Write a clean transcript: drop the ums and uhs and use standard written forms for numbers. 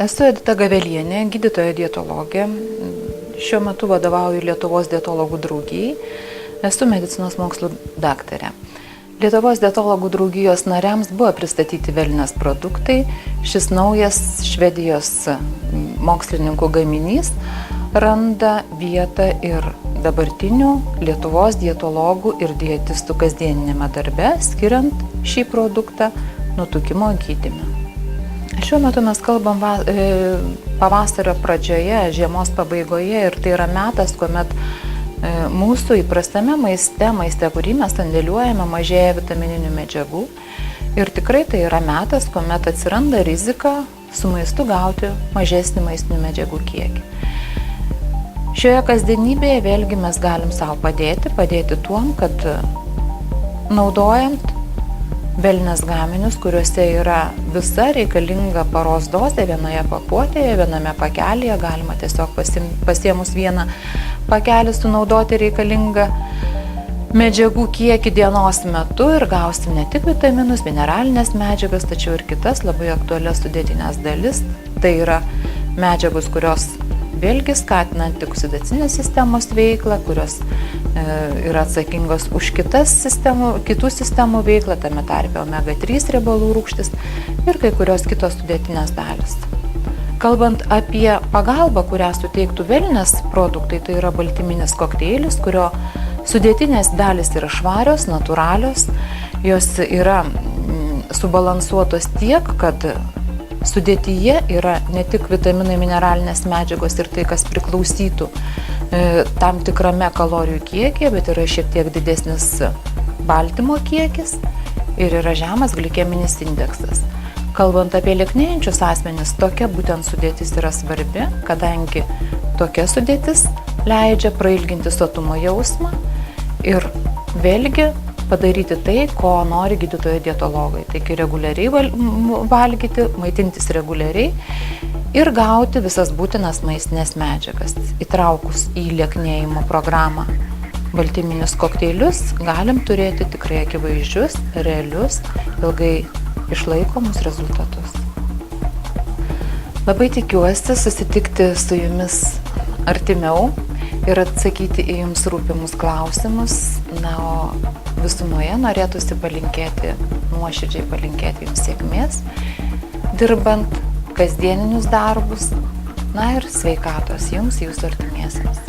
Esu Edita Gavelienė, gydytoja dietologė. Šiuo metu vadovauju Lietuvos dietologų draugijai. Esu medicinos mokslų daktarė. Lietuvos dietologų draugijos nariams buvo pristatyti Wellness produktai. Šis naujas Švedijos mokslininkų gaminys randa vietą ir dabartinių Lietuvos dietologų ir dietistų kasdieninėme darbe, skiriant šį produktą nutukimo gydyme. Šiuo metu mes kalbam pavasario pradžioje, žiemos pabaigoje ir tai yra metas, kuomet mūsų įprastame maiste, kurį mes sandėliuojame, mažėja vitamininių medžiagų. Ir tikrai tai yra metas, kuomet atsiranda rizika su maistu gauti mažesnį maistinių medžiagų kiekį. Šioje kasdienybėje vėlgi mes galim savo padėti tuom, kad naudojant Wellness gaminius, kuriuose yra visa reikalinga paros dozė vienoje pakuotėje, viename pakelyje, galima tiesiog pasiėmus vieną pakelį sunaudoti reikalingą medžiagų kiekį dienos metu ir gausim ne tik vitaminus, mineralinės medžiagas, tačiau ir kitas labai aktualias sudėtinės dalis. Tai yra medžiagos, kurios vėlgi skatina antioksidacinės sistemos veiklą, kurios yra atsakingos už kitų sistemų veiklą, tame tarpe omega-3 riebalų rūgštis ir kai kurios kitos sudėtinės dalis. Kalbant apie pagalbą, kurią suteiktų Wellness produktai, tai yra baltyminis kokteilis, kurio sudėtinės dalis yra švarios, natūralios, jos yra subalansuotos tiek, kad sudėtyje yra ne tik vitaminai, mineralinės medžiagos ir tai, kas priklausytų tam tikrame kalorijų kiekyje, bet yra šiek tiek didesnis baltymo kiekis ir yra žemas glikeminis indeksas. Kalbant apie lieknėjančius asmenis, tokia būtent sudėtis yra svarbi, kadangi tokia sudėtis leidžia prailginti sotumo jausmą ir vėlgi padaryti tai, ko nori gydytojai dietologai. Taigi reguliariai valgyti, maitintis reguliariai ir gauti visas būtinas maistinės medžiagas. Įtraukus į lieknėjimo programą baltyminius kokteilius galim turėti tikrai akivaizdžius, realius, ilgai išlaikomus rezultatus. Labai tikiuosi susitikti su jumis artimiau ir atsakyti į jums rūpimus klausimus. Na, o visumoje norėtųsi nuoširdžiai palinkėti jums sėkmės, dirbant kasdieninius darbus, na ir sveikatos jums, jūsų artimiesiems.